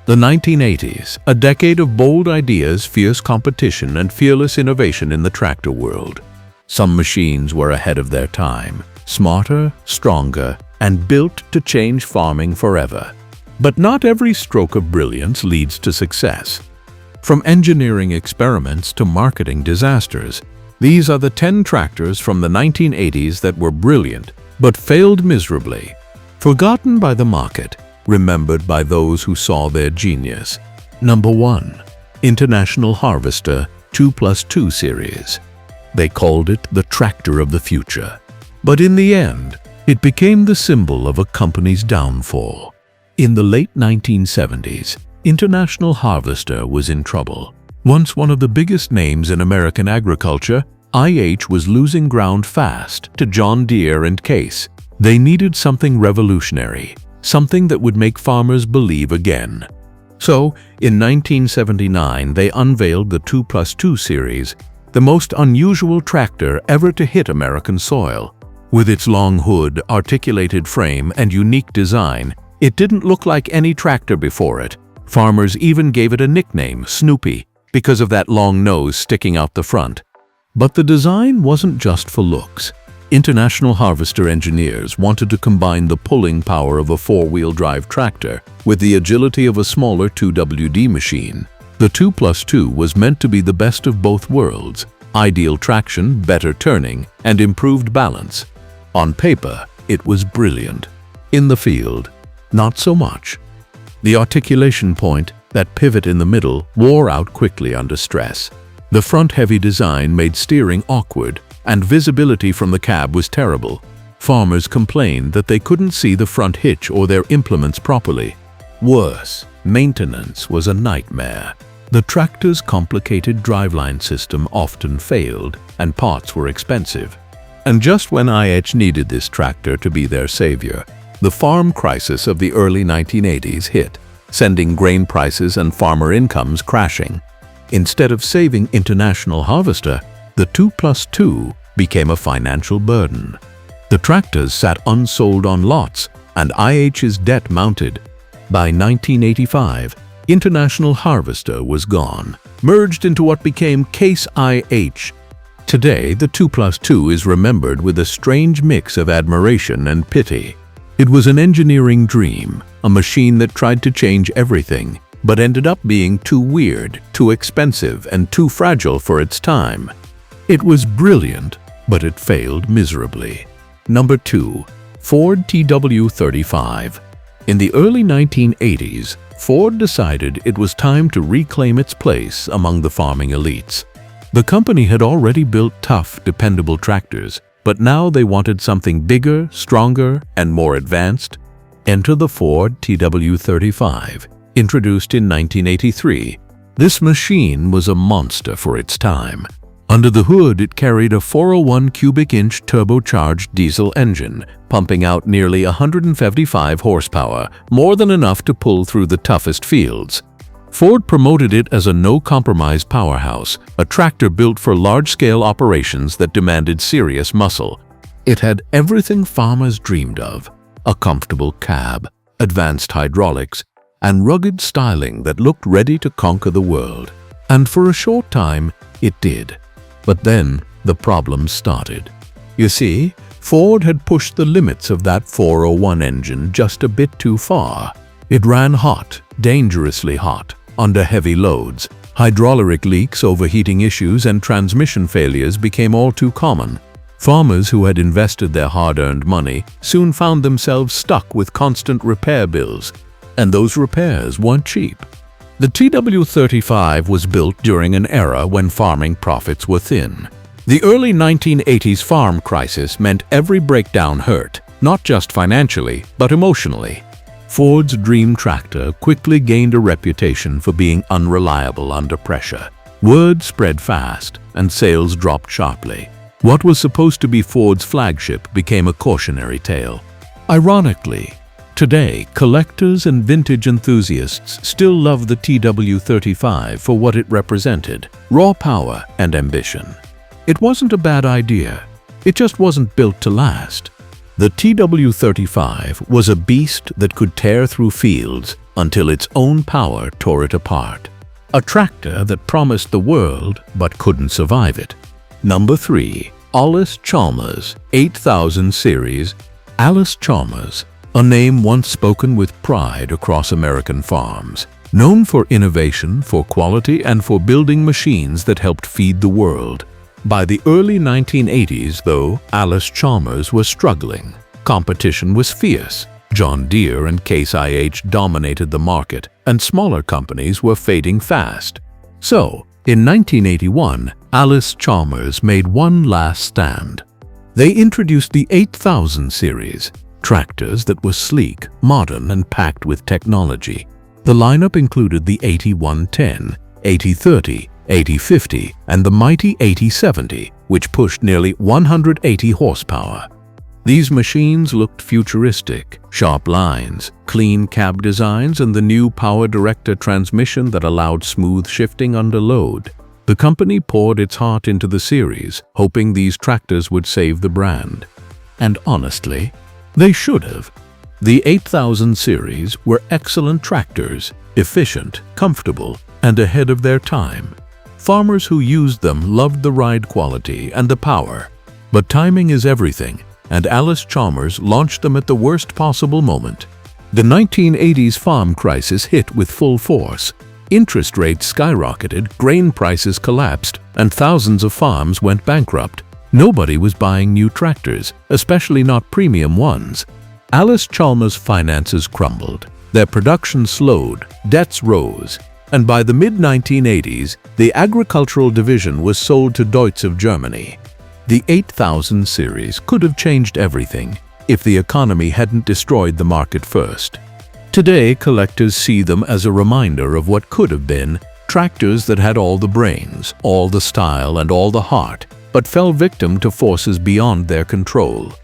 The 1980s, a decade of bold ideas, fierce competition, and fearless innovation in the tractor world. Some machines were ahead of their time, smarter, stronger, and built to change farming forever. But not every stroke of brilliance leads to success. From engineering experiments to marketing disasters, these are the 10 tractors from the 1980s that were brilliant but failed miserably. Forgotten by the market, remembered by those who saw their genius. Number 1. International Harvester 2+2 Series. They called it the tractor of the future. But in the end, it became the symbol of a company's downfall. In the late 1970s, International Harvester was in trouble. Once one of the biggest names in American agriculture, IH was losing ground fast to John Deere and Case. They needed something revolutionary, something that would make farmers believe again. So, in 1979, they unveiled the 2+2 series, the most unusual tractor ever to hit American soil. With its long hood, articulated frame, and unique design, it didn't look like any tractor before it. Farmers even gave it a nickname, Snoopy, because of that long nose sticking out the front. But the design wasn't just for looks. International Harvester engineers wanted to combine the pulling power of a four-wheel drive tractor with the agility of a smaller 2WD machine. The 2+2 was meant to be the best of both worlds: ideal traction, better turning, and improved balance. On paper, it was brilliant. In the field, not so much. The articulation point, that pivot in the middle, wore out quickly under stress. The front-heavy design made steering awkward, and visibility from the cab was terrible. Farmers complained that they couldn't see the front hitch or their implements properly. Worse, maintenance was a nightmare. The tractor's complicated driveline system often failed, and parts were expensive. And just when IH needed this tractor to be their savior, the farm crisis of the early 1980s hit, sending grain prices and farmer incomes crashing. Instead of saving International Harvester, the 2+2 became a financial burden. The tractors sat unsold on lots, and IH's debt mounted. By 1985, International Harvester was gone, merged into what became Case IH. Today, the 2+2 is remembered with a strange mix of admiration and pity. It was an engineering dream, a machine that tried to change everything, but ended up being too weird, too expensive, and too fragile for its time. It was brilliant, but it failed miserably. Number 2. Ford TW35. In the early 1980s, Ford decided it was time to reclaim its place among the farming elites. The company had already built tough, dependable tractors, but now they wanted something bigger, stronger, and more advanced. Enter the Ford TW35, introduced in 1983. This machine was a monster for its time. Under the hood, it carried a 401 cubic inch turbocharged diesel engine, pumping out nearly 155 horsepower, more than enough to pull through the toughest fields. Ford promoted it as a no-compromise powerhouse, a tractor built for large-scale operations that demanded serious muscle. It had everything farmers dreamed of: a comfortable cab, advanced hydraulics, and rugged styling that looked ready to conquer the world. And for a short time, it did. But then, the problems started. You see, Ford had pushed the limits of that 401 engine just a bit too far. It ran hot, dangerously hot, under heavy loads. Hydraulic leaks, overheating issues, and transmission failures became all too common. Farmers who had invested their hard-earned money soon found themselves stuck with constant repair bills, and those repairs weren't cheap. The TW35 was built during an era when farming profits were thin. The early 1980s farm crisis meant every breakdown hurt, not just financially, but emotionally. Ford's dream tractor quickly gained a reputation for being unreliable under pressure. Word spread fast, and sales dropped sharply. What was supposed to be Ford's flagship became a cautionary tale. Ironically, today, collectors and vintage enthusiasts still love the TW35 for what it represented: raw power and ambition. It wasn't a bad idea. It just wasn't built to last. The TW35 was a beast that could tear through fields until its own power tore it apart. A tractor that promised the world but couldn't survive it. Number 3. Allis-Chalmers 8000 Series. Allis-Chalmers, a name once spoken with pride across American farms. Known for innovation, for quality, and for building machines that helped feed the world. By the early 1980s, though, Allis-Chalmers was struggling. Competition was fierce. John Deere and Case IH dominated the market, and smaller companies were fading fast. So, in 1981, Allis-Chalmers made one last stand. They introduced the 8000 series, tractors that were sleek, modern, and packed with technology. The lineup included the 8110, 8030, 8050, and the mighty 8070, which pushed nearly 180 horsepower. These machines looked futuristic, sharp lines, clean cab designs, and the new power director transmission that allowed smooth shifting under load. The company poured its heart into the series, hoping these tractors would save the brand. And honestly, they should have. The 8000 series were excellent tractors, efficient, comfortable, and ahead of their time. Farmers who used them loved the ride quality and the power. But timing is everything, and Allis-Chalmers launched them at the worst possible moment. The 1980s farm crisis hit with full force. Interest rates skyrocketed, grain prices collapsed, and thousands of farms went bankrupt. Nobody was buying new tractors, especially not premium ones. Allis-Chalmers' finances crumbled. Their production slowed, debts rose, and by the mid-1980s, the agricultural division was sold to Deutz of Germany. The 8000 series could have changed everything if the economy hadn't destroyed the market first. Today, collectors see them as a reminder of what could have been, tractors that had all the brains, all the style, and all the heart, but fell victim to forces beyond their control.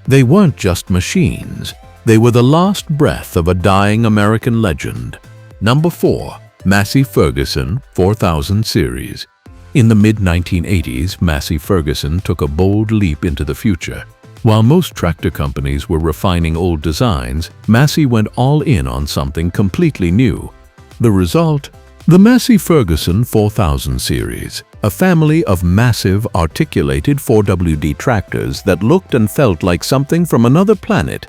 They weren't just machines. They were the last breath of a dying American legend. Number 4. Massey Ferguson 4000 Series. In the mid-1980s, Massey Ferguson took a bold leap into the future. While most tractor companies were refining old designs, Massey went all in on something completely new. The result? The Massey Ferguson 4000 Series, a family of massive, articulated 4WD tractors that looked and felt like something from another planet.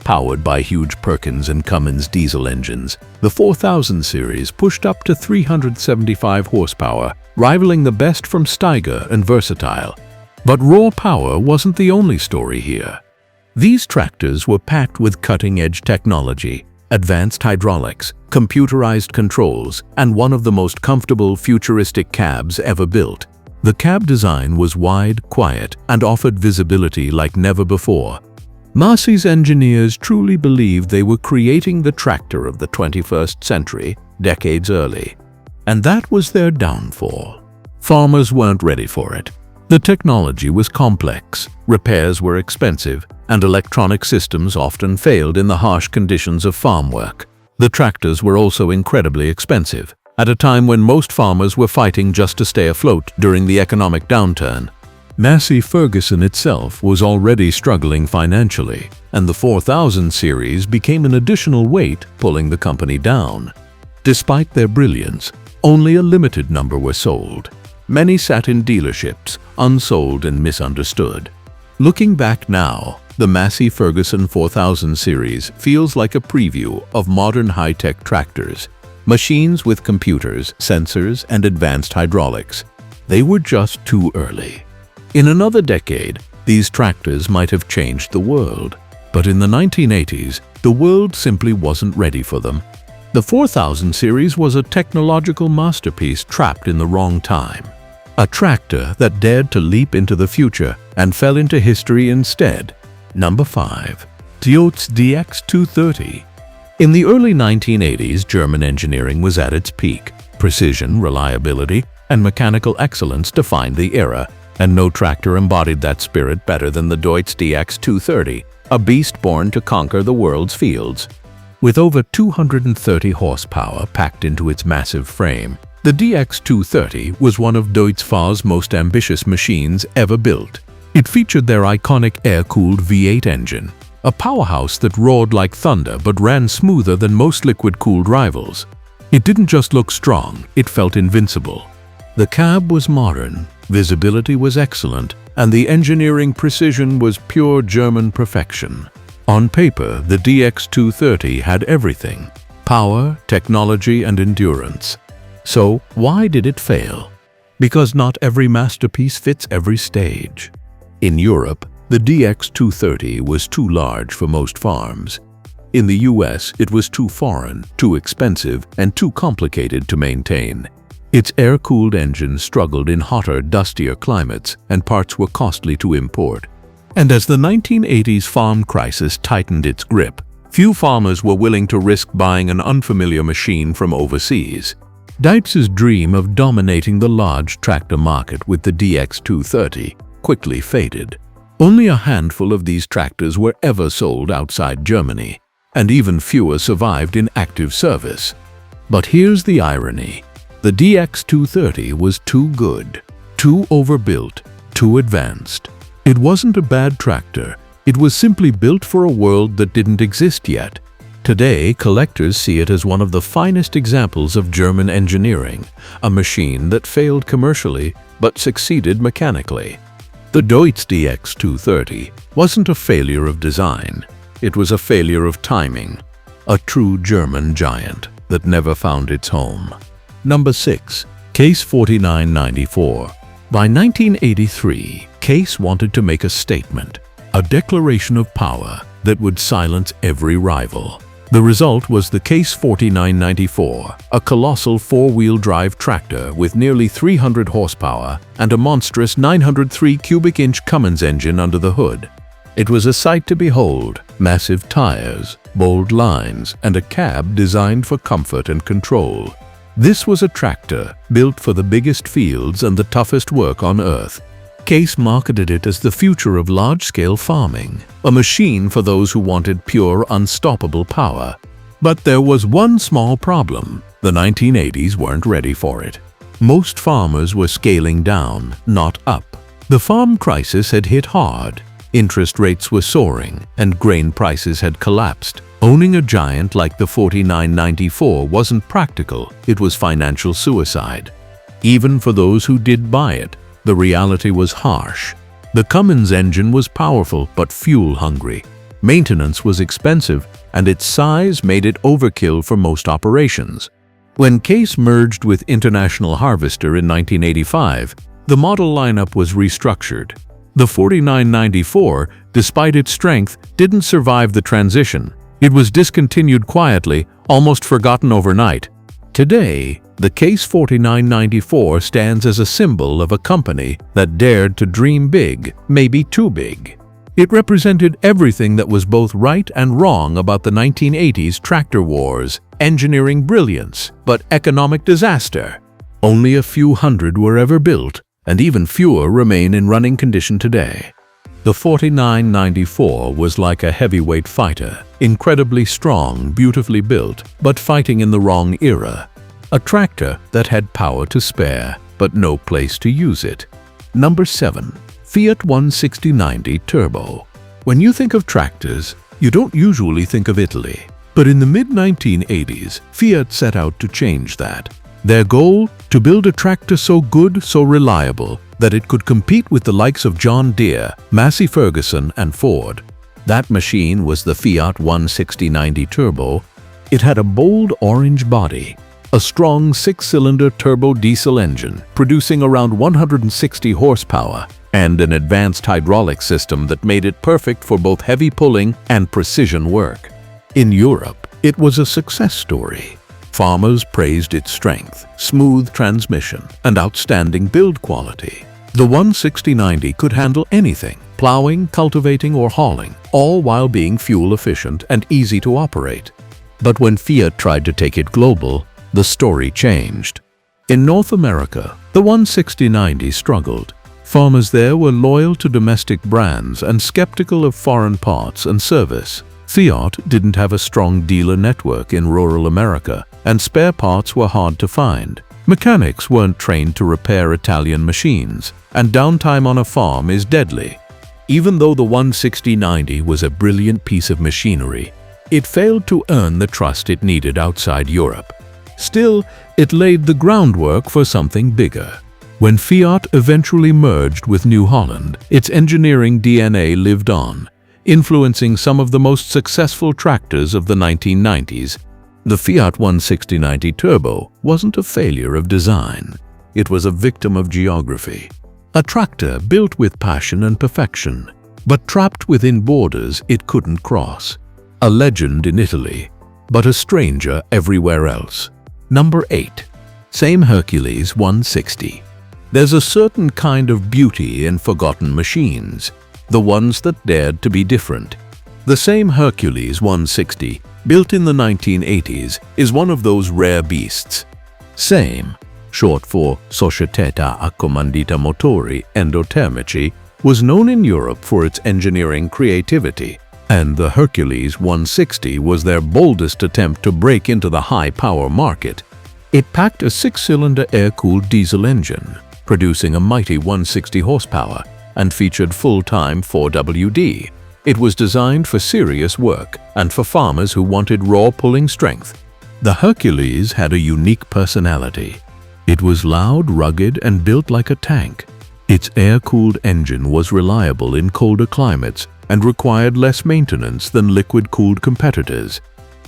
Powered by huge Perkins and Cummins diesel engines, the 4000 series pushed up to 375 horsepower, rivaling the best from Steiger and Versatile. But raw power wasn't the only story here. These tractors were packed with cutting-edge technology, advanced hydraulics, computerized controls, and one of the most comfortable futuristic cabs ever built. The cab design was wide, quiet, and offered visibility like never before. Massey's engineers truly believed they were creating the tractor of the 21st century, decades early. And that was their downfall. Farmers weren't ready for it. The technology was complex, repairs were expensive, and electronic systems often failed in the harsh conditions of farm work. The tractors were also incredibly expensive, at a time when most farmers were fighting just to stay afloat during the economic downturn. Massey Ferguson itself was already struggling financially, and the 4000 series became an additional weight pulling the company down. Despite their brilliance, only a limited number were sold. Many sat in dealerships, unsold and misunderstood. Looking back now, the Massey Ferguson 4000 series feels like a preview of modern high-tech tractors, machines with computers, sensors, and advanced hydraulics. They were just too early. In another decade, these tractors might have changed the world. But in the 1980s, the world simply wasn't ready for them. The 4000 series was a technological masterpiece trapped in the wrong time. A tractor that dared to leap into the future and fell into history instead. Number 5. Deutz DX 230. In the early 1980s, German engineering was at its peak. Precision, reliability, and mechanical excellence defined the era, and no tractor embodied that spirit better than the Deutz DX 230, a beast born to conquer the world's fields. With over 230 horsepower packed into its massive frame, the DX 230 was one of Deutz-Fahr's most ambitious machines ever built. It featured their iconic air-cooled V8 engine, a powerhouse that roared like thunder but ran smoother than most liquid-cooled rivals. It didn't just look strong, it felt invincible. The cab was modern, visibility was excellent, and the engineering precision was pure German perfection. On paper, the DX 230 had everything: power, technology, and endurance. So, why did it fail? Because not every masterpiece fits every stage. In Europe, the DX 230 was too large for most farms. In the US, it was too foreign, too expensive, and too complicated to maintain. Its air-cooled engine struggled in hotter, dustier climates, and parts were costly to import. And as the 1980s farm crisis tightened its grip, few farmers were willing to risk buying an unfamiliar machine from overseas. Deutz's dream of dominating the large tractor market with the DX 230 quickly faded. Only a handful of these tractors were ever sold outside Germany, and even fewer survived in active service. But here's the irony. The DX 230 was too good, too overbuilt, too advanced. It wasn't a bad tractor, it was simply built for a world that didn't exist yet. Today, collectors see it as one of the finest examples of German engineering, a machine that failed commercially but succeeded mechanically. The Deutz DX 230 wasn't a failure of design, it was a failure of timing, a true German giant that never found its home. Number 6. Case 4994. By 1983, Case wanted to make a statement, a declaration of power that would silence every rival. The result was the Case 4994, a colossal four-wheel drive tractor with nearly 300 horsepower and a monstrous 903 cubic inch Cummins engine under the hood. It was a sight to behold: massive tires, bold lines, and a cab designed for comfort and control. This was a tractor built for the biggest fields and the toughest work on Earth. Case marketed it as the future of large-scale farming, a machine for those who wanted pure, unstoppable power. But there was one small problem: the 1980s weren't ready for it. Most farmers were scaling down, not up. The farm crisis had hit hard. Interest rates were soaring, and grain prices had collapsed. Owning a giant like the 4994 wasn't practical, it was financial suicide. Even for those who did buy it, the reality was harsh. The Cummins engine was powerful but fuel-hungry. Maintenance was expensive, and its size made it overkill for most operations. When Case merged with International Harvester in 1985, the model lineup was restructured. The 4994, despite its strength, didn't survive the transition. It was discontinued quietly, almost forgotten overnight. Today, the Case 4994 stands as a symbol of a company that dared to dream big, maybe too big. It represented everything that was both right and wrong about the 1980s tractor wars: engineering brilliance, but economic disaster. Only a few hundred were ever built, and even fewer remain in running condition today. The 4994 was like a heavyweight fighter, incredibly strong, beautifully built, but fighting in the wrong era. A tractor that had power to spare, but no place to use it. Number 7. Fiat 160/90 Turbo. When you think of tractors, you don't usually think of Italy. But in the mid-1980s, Fiat set out to change that. Their goal? To build a tractor so good, so reliable, that it could compete with the likes of John Deere, Massey Ferguson, and Ford. That machine was the Fiat 160/90 Turbo. It had a bold orange body, a strong 6-cylinder turbo diesel engine producing around 160 horsepower, and an advanced hydraulic system that made it perfect for both heavy pulling and precision work. In Europe, it was a success story. Farmers praised its strength, smooth transmission, and outstanding build quality. The 160/90 could handle anything: plowing, cultivating, or hauling, all while being fuel efficient and easy to operate. But when Fiat tried to take it global, the story changed. In North America, the 160/90 struggled. Farmers there were loyal to domestic brands and skeptical of foreign parts and service. Fiat didn't have a strong dealer network in rural America, and spare parts were hard to find. Mechanics weren't trained to repair Italian machines, and downtime on a farm is deadly. Even though the 160/90 was a brilliant piece of machinery, it failed to earn the trust it needed outside Europe. Still, it laid the groundwork for something bigger. When Fiat eventually merged with New Holland, its engineering DNA lived on, influencing some of the most successful tractors of the 1990s. The Fiat 160/90 Turbo wasn't a failure of design. It was a victim of geography. A tractor built with passion and perfection, but trapped within borders it couldn't cross. A legend in Italy, but a stranger everywhere else. Number 8. Same Hercules 160. There's a certain kind of beauty in forgotten machines, the ones that dared to be different. The same Hercules 160, built in the 1980s, is one of those rare beasts. Same, short for Società Accomandita Motori Endotermici, was known in Europe for its engineering creativity, and the Hercules 160 was their boldest attempt to break into the high-power market. It packed a 6-cylinder air-cooled diesel engine, producing a mighty 160 horsepower, and featured full-time 4WD. It was designed for serious work and for farmers who wanted raw pulling strength. The Hercules had a unique personality. It was loud, rugged, and built like a tank. Its air-cooled engine was reliable in colder climates and required less maintenance than liquid-cooled competitors.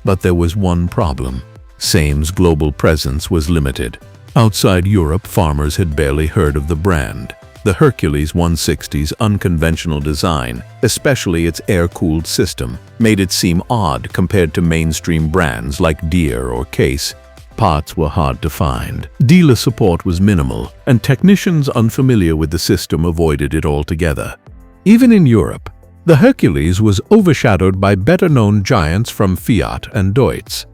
But there was one problem. Same's global presence was limited. Outside Europe, farmers had barely heard of the brand. The Hercules 160's unconventional design, especially its air-cooled system, made it seem odd compared to mainstream brands like Deere or Case. Parts were hard to find, dealer support was minimal, and technicians unfamiliar with the system avoided it altogether. Even in Europe, the Hercules was overshadowed by better-known giants from Fiat and Deutz.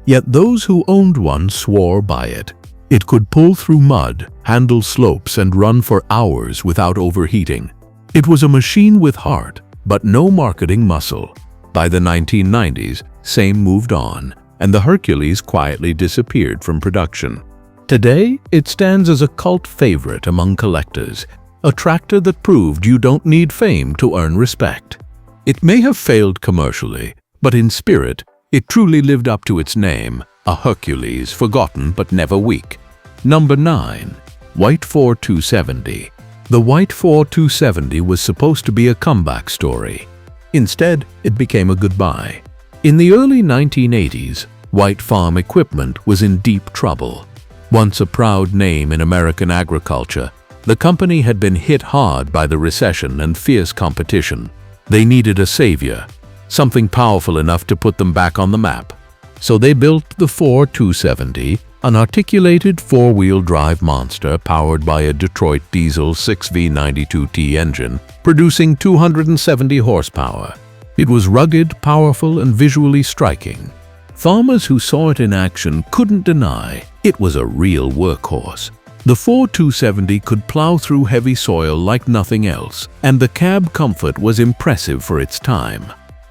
Yet those who owned one swore by it. It could pull through mud, handle slopes, and run for hours without overheating. It was a machine with heart, but no marketing muscle. By the 1990s, Same moved on, and the Hercules quietly disappeared from production. Today, it stands as a cult favorite among collectors, a tractor that proved you don't need fame to earn respect. It may have failed commercially, but in spirit, it truly lived up to its name, a Hercules, forgotten but never weak. Number 9. White 4270. The White 4270 was supposed to be a comeback story. Instead, it became a goodbye. In the early 1980s, White Farm Equipment was in deep trouble. Once a proud name in American agriculture, the company had been hit hard by the recession and fierce competition. They needed a savior, something powerful enough to put them back on the map. So they built the 4270, an articulated four-wheel drive monster powered by a Detroit diesel 6V92T engine, producing 270 horsepower. It was rugged, powerful, and visually striking. Farmers who saw it in action couldn't deny it was a real workhorse. The 4270 could plow through heavy soil like nothing else, and the cab comfort was impressive for its time.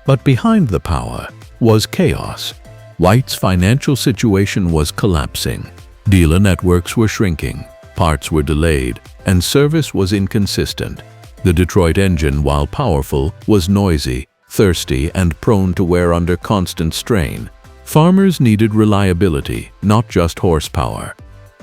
But behind the power was chaos. White's financial situation was collapsing. Dealer networks were shrinking, parts were delayed, and service was inconsistent. The Detroit engine, while powerful, was noisy, thirsty, and prone to wear under constant strain. Farmers needed reliability, not just horsepower.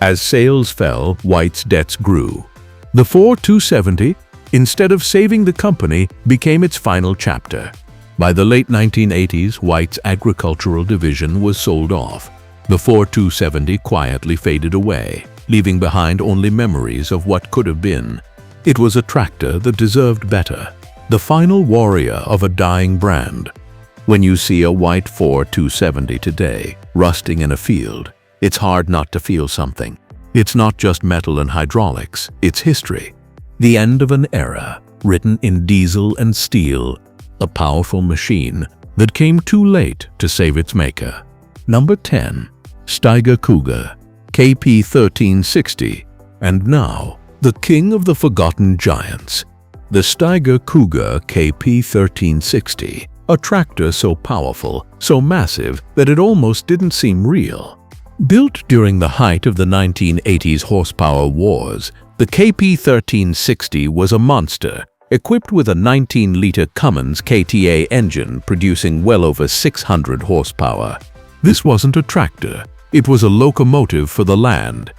As sales fell, White's debts grew. The 4270, instead of saving the company, became its final chapter. By the late 1980s, White's agricultural division was sold off. The 4270 quietly faded away, leaving behind only memories of what could have been. It was a tractor that deserved better, the final warrior of a dying brand. When you see a White 4270 today, rusting in a field, it's hard not to feel something. It's not just metal and hydraulics, it's history. The end of an era, written in diesel and steel, a powerful machine that came too late to save its maker. Number 10. Steiger Cougar, KP 1360, and now, the king of the forgotten giants. The Steiger Cougar KP 1360, a tractor so powerful, so massive that it almost didn't seem real. Built during the height of the 1980s horsepower wars, the KP 1360 was a monster, equipped with a 19-liter Cummins KTA engine producing well over 600 horsepower. This wasn't a tractor, it was a locomotive for the land.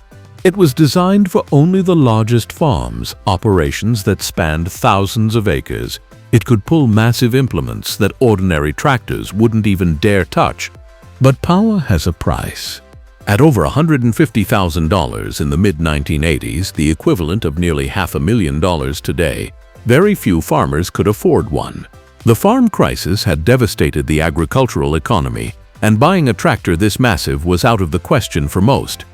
It was designed for only the largest farms, operations that spanned thousands of acres. It could pull massive implements that ordinary tractors wouldn't even dare touch. But power has a price. At over $150,000 in the mid-1980s, the equivalent of nearly $500,000 today, very few farmers could afford one. The farm crisis had devastated the agricultural economy, and buying a tractor this massive was out of the question for most.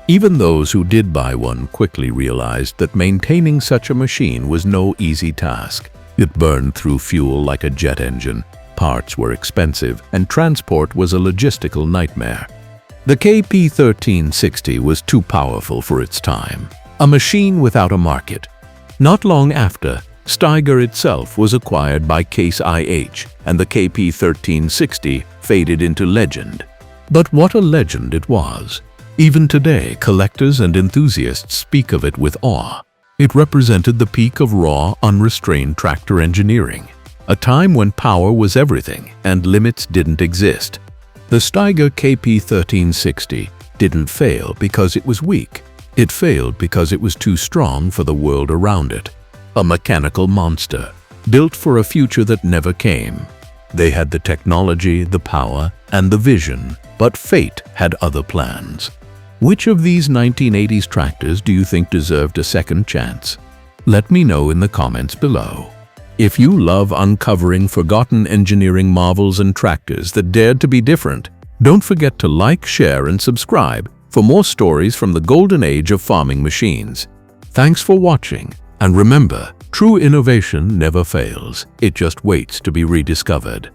Even those who did buy one quickly realized that maintaining such a machine was no easy task. It burned through fuel like a jet engine, parts were expensive, and transport was a logistical nightmare. The KP1360 was too powerful for its time, a machine without a market. Not long after, Steiger itself was acquired by Case IH, and the KP1360 faded into legend. But what a legend it was! Even today, collectors and enthusiasts speak of it with awe. It represented the peak of raw, unrestrained tractor engineering, a time when power was everything and limits didn't exist. The Steiger KP1360 didn't fail because it was weak. It failed because it was too strong for the world around it. A mechanical monster, built for a future that never came. They had the technology, the power, and the vision, but fate had other plans. Which of these 1980s tractors do you think deserved a second chance? Let me know in the comments below. If you love uncovering forgotten engineering marvels and tractors that dared to be different, don't forget to like, share, and subscribe for more stories from the golden age of farming machines. Thanks for watching, and remember, true innovation never fails. It just waits to be rediscovered.